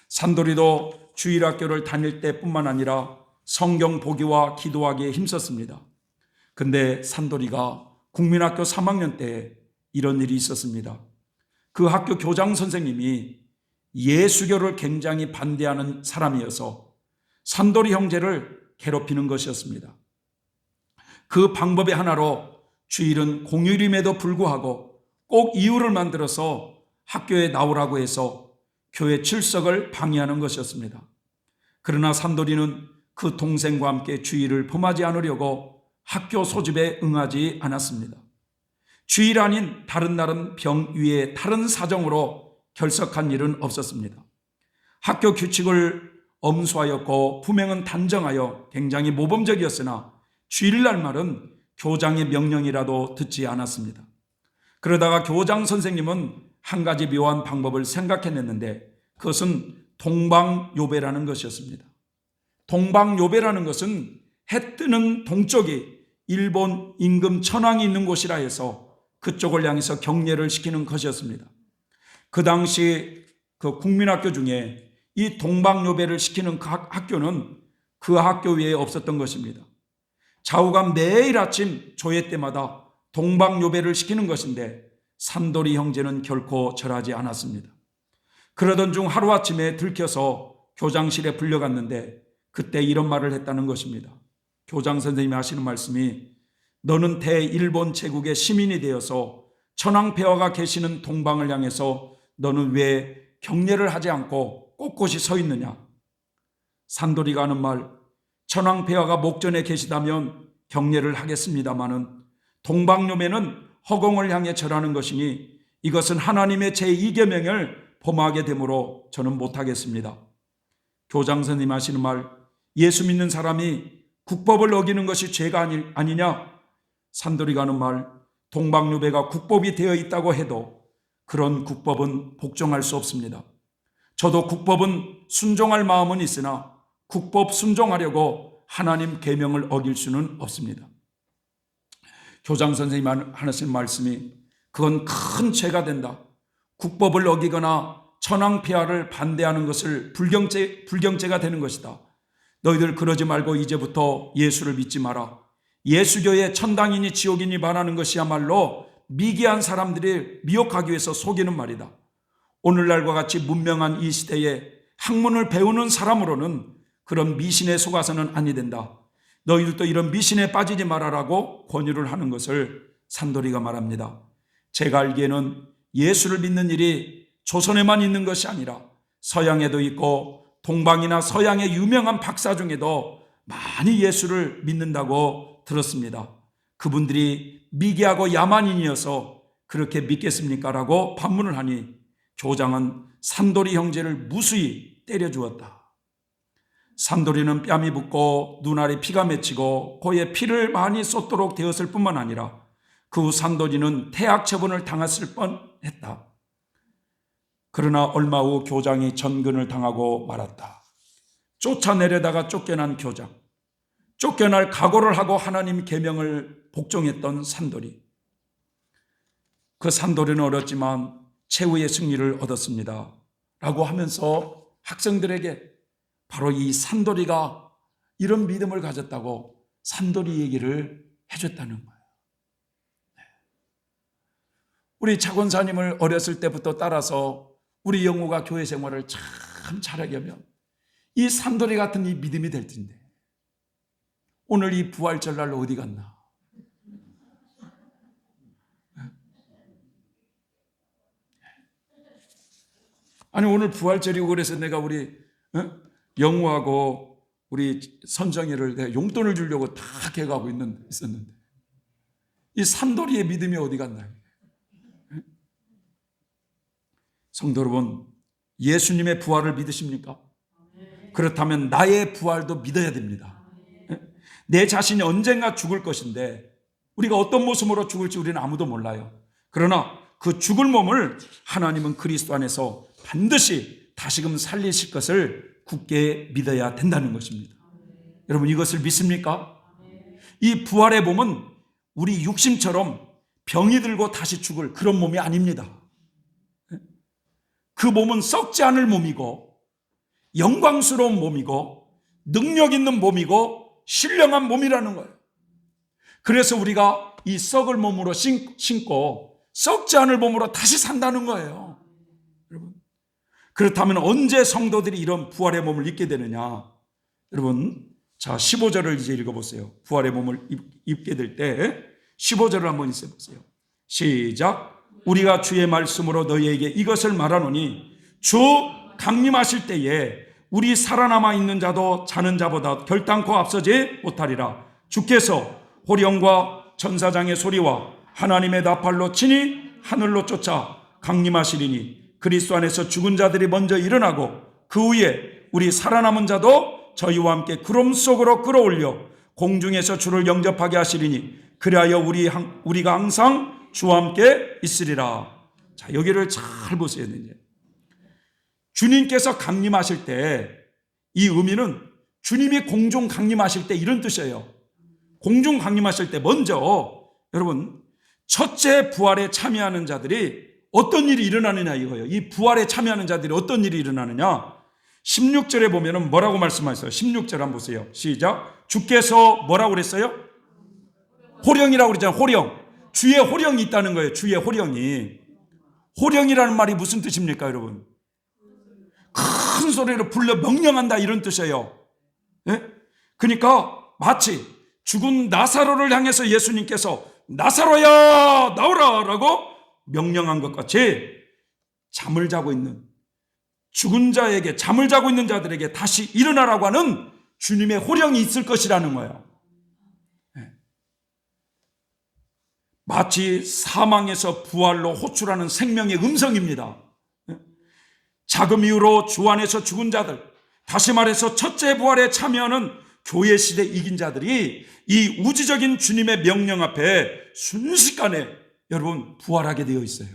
산돌이도 주일학교를 다닐 때뿐만 아니라 성경 보기와 기도하기에 힘썼습니다. 근데 산돌이가 국민학교 3학년 때 이런 일이 있었습니다. 그 학교 교장 선생님이 예수교를 굉장히 반대하는 사람이어서 산돌이 형제를 괴롭히는 것이었습니다. 그 방법의 하나로 주일은 공휴일임에도 불구하고 꼭 이유를 만들어서 학교에 나오라고 해서 교회 출석을 방해하는 것이었습니다. 그러나 산돌이는 그 동생과 함께 주일을 범하지 않으려고 학교 소집에 응하지 않았습니다. 주일 아닌 다른 날은 병 위에 다른 사정으로 결석한 일은 없었습니다. 학교 규칙을 엄수하였고 분명은 단정하여 굉장히 모범적이었으나 주일날 말은 교장의 명령이라도 듣지 않았습니다. 그러다가 교장 선생님은 한 가지 묘한 방법을 생각해냈는데 그것은 동방요배라는 것이었습니다. 동방요배라는 것은 해 뜨는 동쪽이 일본 임금 천황이 있는 곳이라 해서 그쪽을 향해서 경례를 시키는 것이었습니다. 그 당시 그 국민학교 중에 이 동방요배를 시키는 그 학교는 그 학교 외에 없었던 것입니다. 좌우간 매일 아침 조회 때마다 동방요배를 시키는 것인데 산돌이 형제는 결코 절하지 않았습니다. 그러던 중 하루아침에 들켜서 교장실에 불려갔는데 그때 이런 말을 했다는 것입니다. 교장 선생님이 하시는 말씀이 너는 대일본 제국의 시민이 되어서 천황폐하가 계시는 동방을 향해서 너는 왜 경례를 하지 않고 꼿꼿이 서 있느냐? 산돌이가 하는 말, 천황폐하가 목전에 계시다면 경례를 하겠습니다마는 동방요배는 허공을 향해 절하는 것이니 이것은 하나님의 제2계명을 범하게 되므로 저는 못하겠습니다. 교장 선생님 하시는 말, 예수 믿는 사람이 국법을 어기는 것이 죄가 아니냐? 산돌이가 하는 말, 동방요배가 국법이 되어 있다고 해도 그런 국법은 복종할 수 없습니다. 저도 국법은 순종할 마음은 있으나 국법 순종하려고 하나님 계명을 어길 수는 없습니다. 교장 선생님이 하시는 말씀이 그건 큰 죄가 된다. 국법을 어기거나 천황폐하를 반대하는 것을 불경죄가 되는 것이다. 너희들 그러지 말고 이제부터 예수를 믿지 마라. 예수교의 천당이니 지옥이니 말하는 것이야말로 미개한 사람들이 미혹하기 위해서 속이는 말이다. 오늘날과 같이 문명한 이 시대에 학문을 배우는 사람으로는 그런 미신에 속아서는 아니 된다. 너희들도 이런 미신에 빠지지 말아라고 권유를 하는 것을 산돌이가 말합니다. 제가 알기에는 예수를 믿는 일이 조선에만 있는 것이 아니라 서양에도 있고 동방이나 서양의 유명한 박사 중에도 많이 예수를 믿는다고 들었습니다. 그분들이 미개하고 야만인이어서 그렇게 믿겠습니까? 라고 반문을 하니 교장은 산돌이 형제를 무수히 때려 주었다. 산돌이는 뺨이 붓고 눈알에 피가 맺히고 코에 피를 많이 쏟도록 되었을 뿐만 아니라 그 후 산돌이는 태학 처분을 당했을 뻔했다. 그러나 얼마 후 교장이 전근을 당하고 말았다. 쫓아내려다가 쫓겨난 교장, 쫓겨날 각오를 하고 하나님 계명을 복종했던 산돌이. 그 산돌이는 어렸지만 최후의 승리를 얻었습니다 라고 하면서 학생들에게 바로 이 산돌이가 이런 믿음을 가졌다고 산돌이 얘기를 해줬다는 거예요. 우리 차권사님을 어렸을 때부터 따라서 우리 영우가 교회 생활을 참 잘하게 하면 이 산돌이 같은 이 믿음이 될 텐데 오늘 이 부활절날 어디 갔나? 아니 오늘 부활절이고 그래서 내가 우리 영우하고 우리 선정이를 내가 용돈을 주려고 다 계획하고 있었는데 이 산돌이의 믿음이 어디 갔나? 성도 여러분, 예수님의 부활을 믿으십니까? 그렇다면 나의 부활도 믿어야 됩니다. 내 자신이 언젠가 죽을 것인데 우리가 어떤 모습으로 죽을지 우리는 아무도 몰라요. 그러나 그 죽을 몸을 하나님은 그리스도 안에서 반드시 다시금 살리실 것을 굳게 믿어야 된다는 것입니다. 여러분 이것을 믿습니까? 이 부활의 몸은 우리 육신처럼 병이 들고 다시 죽을 그런 몸이 아닙니다. 그 몸은 썩지 않을 몸이고 영광스러운 몸이고 능력 있는 몸이고 신령한 몸이라는 거예요. 그래서 우리가 이 썩을 몸으로 신고 썩지 않을 몸으로 다시 산다는 거예요. 여러분, 그렇다면 언제 성도들이 이런 부활의 몸을 입게 되느냐? 여러분, 자 15절을 이제 읽어보세요. 부활의 몸을 입게 될 때 15절을 한번 읽어보세요. 시작. 우리가 주의 말씀으로 너희에게 이것을 말하노니 주 강림하실 때에 우리 살아남아 있는 자도 자는 자보다 결단코 앞서지 못하리라. 주께서 호령과 천사장의 소리와 하나님의 나팔로 친히 하늘로 쫓아 강림하시리니 그리스도 안에서 죽은 자들이 먼저 일어나고 그 후에 우리 살아남은 자도 저희와 함께 구름 속으로 끌어올려 공중에서 주를 영접하게 하시리니 그리하여 우리가 항상 주와 함께 있으리라. 자, 여기를 잘 보세요. 이제 주님께서 강림하실 때 이 의미는 주님이 공중 강림하실 때 이런 뜻이에요. 공중 강림하실 때 먼저 여러분 첫째 부활에 참여하는 자들이 어떤 일이 일어나느냐 이거예요. 이 부활에 참여하는 자들이 어떤 일이 일어나느냐 16절에 보면은 뭐라고 말씀하셨어요? 16절 한번 보세요. 시작. 주께서 뭐라고 그랬어요? 호령이라고 그러잖아요. 호령. 주의 호령이 있다는 거예요. 주의 호령이. 호령이라는 말이 무슨 뜻입니까 여러분? 큰 소리로 불러 명령한다 이런 뜻이에요. 예? 그러니까 마치 죽은 나사로를 향해서 예수님께서 나사로야 나오라 라고 명령한 것 같이 잠을 자고 있는 죽은 자에게 잠을 자고 있는 자들에게 다시 일어나라고 하는 주님의 호령이 있을 것이라는 거예요. 마치 사망에서 부활로 호출하는 생명의 음성입니다. 자금 이후로 주 안에서 죽은 자들, 다시 말해서 첫째 부활에 참여하는 교회 시대 이긴 자들이 이 우주적인 주님의 명령 앞에 순식간에 여러분 부활하게 되어 있어요.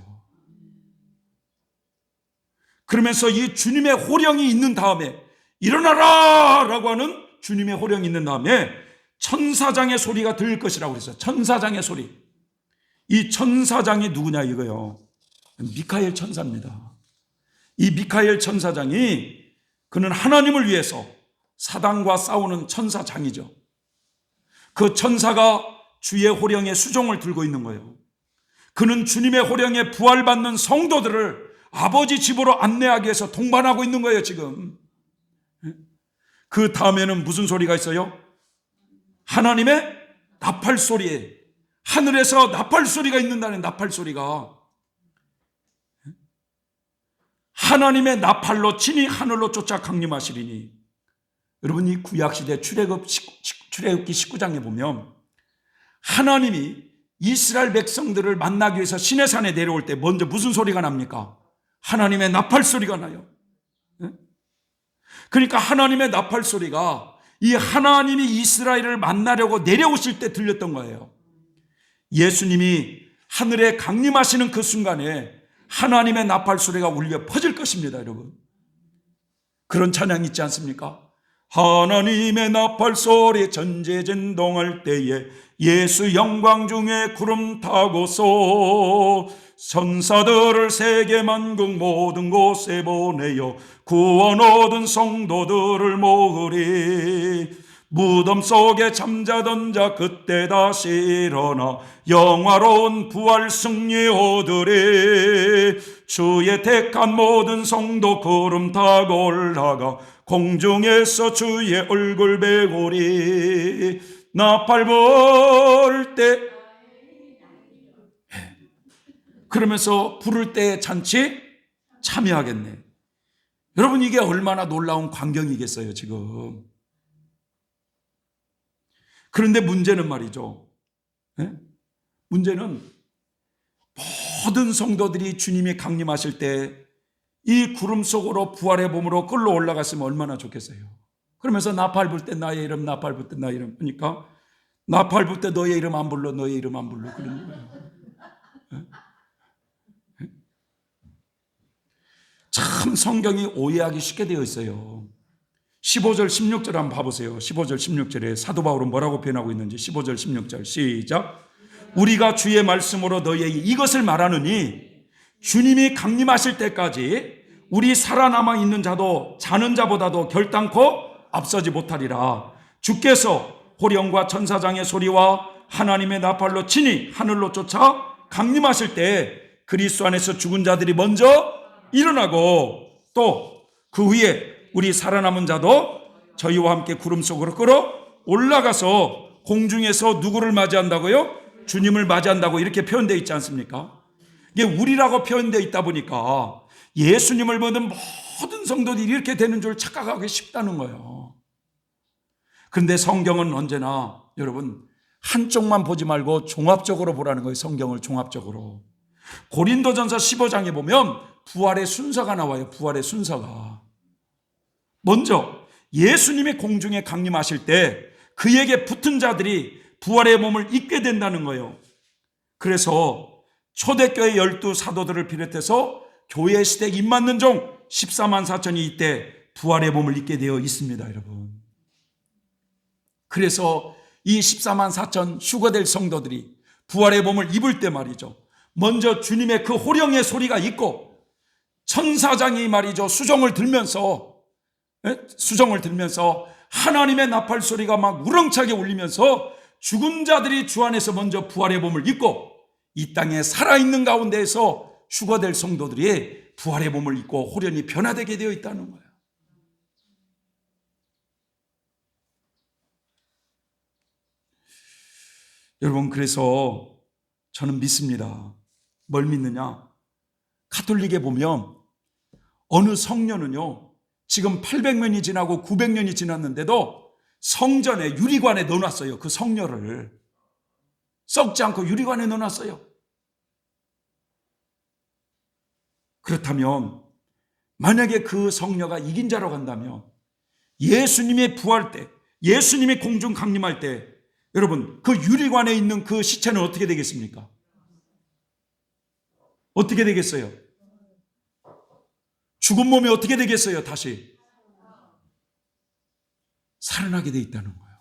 그러면서 이 주님의 호령이 있는 다음에 일어나라 라고 하는 주님의 호령이 있는 다음에 천사장의 소리가 들릴 것이라고 그랬어요. 천사장의 소리. 이 천사장이 누구냐 이거요. 미카엘 천사입니다. 이 미카엘 천사장이 그는 하나님을 위해서 사단과 싸우는 천사장이죠. 그 천사가 주의 호령의 수종을 들고 있는 거예요. 그는 주님의 호령에 부활받는 성도들을 아버지 집으로 안내하기 위해서 동반하고 있는 거예요 지금. 그 다음에는 무슨 소리가 있어요? 하나님의 나팔 소리에 하늘에서 나팔 소리가 있는다는 나팔 소리가 하나님의 나팔로 친히 하늘로 쫓아 강림하시리니 여러분 이 구약시대 출애굽기 19장에 보면 하나님이 이스라엘 백성들을 만나기 위해서 시내산에 내려올 때 먼저 무슨 소리가 납니까? 하나님의 나팔 소리가 나요. 그러니까 하나님의 나팔 소리가 이 하나님이 이스라엘을 만나려고 내려오실 때 들렸던 거예요. 예수님이 하늘에 강림하시는 그 순간에 하나님의 나팔 소리가 울려 퍼질 것입니다, 여러분. 그런 찬양이 있지 않습니까? 하나님의 나팔 소리 전제전동할 때에 예수 영광 중에 구름 타고서 천사들을 세계 만국 모든 곳에 보내어 구원 얻은 성도들을 모으리. 무덤 속에 잠자던 자 그때 다시 일어나 영화로운 부활 승리 얻으리. 주의 택한 모든 성도 구름 타고 올라가 공중에서 주의 얼굴 배우리. 나팔 불 때, 그러면서 부를 때 잔치 참여하겠네. 여러분, 이게 얼마나 놀라운 광경이겠어요 지금. 그런데 문제는 말이죠, 문제는 모든 성도들이 주님이 강림하실 때 이 구름 속으로 부활의 몸으로 끌러 올라갔으면 얼마나 좋겠어요. 그러면서 나팔 불 때 나의 이름, 나팔 불 때 나의 이름. 그러니까 나팔 불 때 너의 이름 안 불러, 너의 이름 안 불러, 그런 거예요. 참 성경이 오해하기 쉽게 되어 있어요. 15절 16절 한번 봐보세요. 15절 16절에 사도 바울은 뭐라고 표현하고 있는지. 15절 16절 시작. 우리가 주의 말씀으로 너희에게 이것을 말하느니 주님이 강림하실 때까지 우리 살아남아 있는 자도 자는 자보다도 결단코 앞서지 못하리라. 주께서 호령과 천사장의 소리와 하나님의 나팔로 친히 하늘로 쫓아 강림하실 때 그리스도 안에서 죽은 자들이 먼저 일어나고 또 그 후에 우리 살아남은 자도 저희와 함께 구름 속으로 끌어 올라가서 공중에서 누구를 맞이한다고요? 주님을 맞이한다고 이렇게 표현되어 있지 않습니까? 이게 우리라고 표현되어 있다 보니까 예수님을 보는 모든 성도들이 이렇게 되는 줄 착각하기 쉽다는 거예요. 그런데 성경은 언제나 여러분 한쪽만 보지 말고 종합적으로 보라는 거예요. 성경을 종합적으로. 고린도전서 15장에 보면 부활의 순서가 나와요. 부활의 순서가. 먼저 예수님의 공중에 강림하실 때 그에게 붙은 자들이 부활의 몸을 입게 된다는 거예요. 그래서 초대교회 12사도들을 비롯해서 교회 시대에 입맞는 종 14만 4천이 이때 부활의 몸을 입게 되어 있습니다, 여러분. 그래서 이 14만 4천 휴거될 성도들이 부활의 몸을 입을 때 말이죠, 먼저 주님의 그 호령의 소리가 있고 천사장이 말이죠 수정을 들면서 하나님의 나팔 소리가 막 우렁차게 울리면서 죽은 자들이 주 안에서 먼저 부활의 몸을 입고 이 땅에 살아있는 가운데에서 휴거될 성도들이 부활의 몸을 입고 호련히 변화되게 되어 있다는 거예요. 여러분, 그래서 저는 믿습니다. 뭘 믿느냐? 가톨릭에 보면 어느 성녀는요 지금 800년이 지나고 900년이 지났는데도 성전에 유리관에 넣어놨어요. 그 성녀를 썩지 않고 유리관에 넣어놨어요. 그렇다면 만약에 그 성녀가 이긴 자로 간다면 예수님의 부활 때, 예수님의 공중 강림할 때 여러분 그 유리관에 있는 그 시체는 어떻게 되겠습니까? 어떻게 되겠어요? 죽은 몸이 어떻게 되겠어요? 다시 살아나게 돼 있다는 거예요.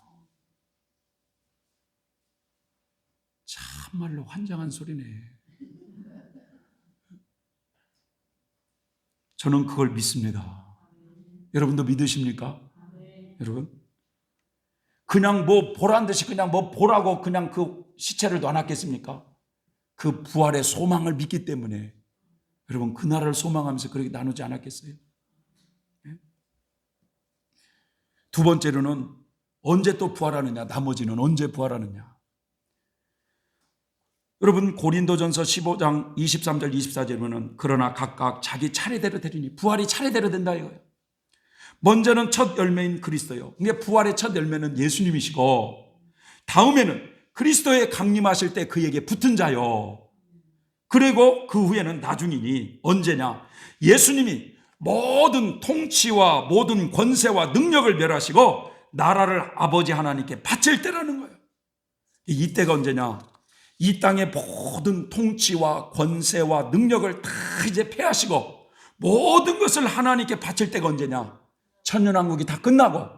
참말로 환장한 소리네. 저는 그걸 믿습니다. 여러분도 믿으십니까? 여러분, 그냥 뭐 보란 듯이 그냥 뭐 보라고 그냥 그 시체를 놔놨겠습니까? 그 부활의 소망을 믿기 때문에 여러분 그날을 소망하면서 그렇게 나누지 않았겠어요? 두 번째로는 언제 또 부활하느냐? 나머지는 언제 부활하느냐? 여러분 고린도전서 15장 23절 24절에 보면 그러나 각각 자기 차례대로 되리니 부활이 차례대로 된다 이거예요. 먼저는 첫 열매인 그리스도요. 그러니까 부활의 첫 열매는 예수님이시고 다음에는 그리스도의 강림하실 때 그에게 붙은 자요. 그리고 그 후에는 나중이니 언제냐? 예수님이 모든 통치와 모든 권세와 능력을 멸하시고 나라를 아버지 하나님께 바칠 때라는 거예요. 이때가 언제냐? 이 땅의 모든 통치와 권세와 능력을 다 이제 폐하시고 모든 것을 하나님께 바칠 때가 언제냐? 천년왕국이 다 끝나고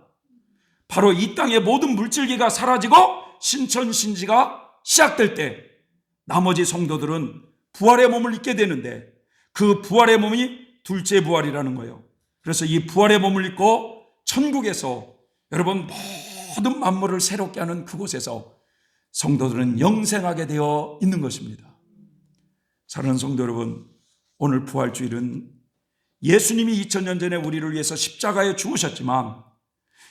바로 이 땅의 모든 물질기가 사라지고 신천신지가 시작될 때 나머지 성도들은 부활의 몸을 입게 되는데 그 부활의 몸이 둘째 부활이라는 거예요. 그래서 이 부활의 몸을 입고 천국에서 여러분 모든 만물을 새롭게 하는 그곳에서 성도들은 영생하게 되어 있는 것입니다. 사랑하는 성도 여러분, 오늘 부활주일은 예수님이 2000년 전에 우리를 위해서 십자가에 죽으셨지만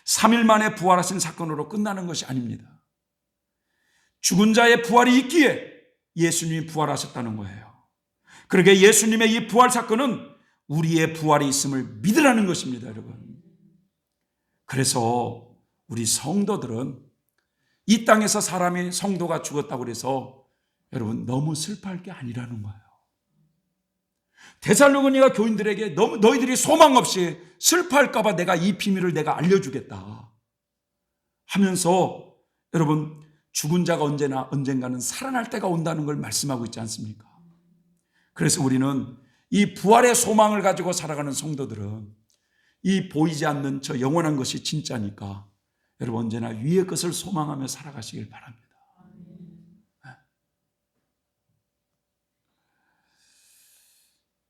3일 만에 부활하신 사건으로 끝나는 것이 아닙니다. 죽은 자의 부활이 있기에 예수님이 부활하셨다는 거예요. 그러게 예수님의 이 부활 사건은 우리의 부활이 있음을 믿으라는 것입니다, 여러분. 그래서 우리 성도들은 이 땅에서 사람이 성도가 죽었다고 해서 여러분 너무 슬퍼할 게 아니라는 거예요. 데살로니가 교인들에게 너희들이 소망 없이 슬퍼할까 봐 내가 이 비밀을 내가 알려주겠다 하면서 여러분 죽은 자가 언젠가는 살아날 때가 온다는 걸 말씀하고 있지 않습니까? 그래서 우리는 이 부활의 소망을 가지고 살아가는 성도들은 이 보이지 않는 저 영원한 것이 진짜니까 여러분 언제나 위의 것을 소망하며 살아가시길 바랍니다.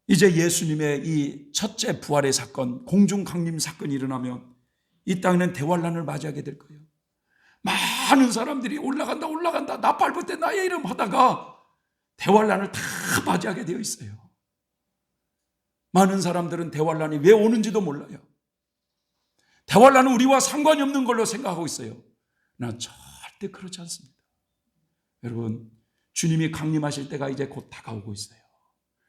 이제 예수님의 이 첫째 부활의 사건, 공중 강림 사건이 일어나면 이 땅에는 대환란을 맞이하게 될 거예요. 많은 사람들이 올라간다 나 밟을 때 나의 이름 하다가 대환란을 다 맞이하게 되어 있어요. 많은 사람들은 대환란이 왜 오는지도 몰라요. 대환란은 우리와 상관이 없는 걸로 생각하고 있어요. 난 절대 그렇지 않습니다. 여러분, 주님이 강림하실 때가 이제 곧 다가오고 있어요.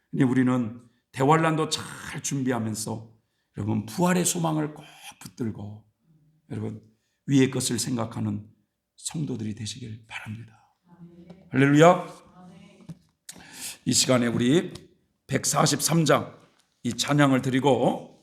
근데 우리는 대환란도 잘 준비하면서 여러분 부활의 소망을 꼭 붙들고 여러분 위의 것을 생각하는 성도들이 되시길 바랍니다. 할렐루야. 이 시간에 우리 143장 이 찬양을 드리고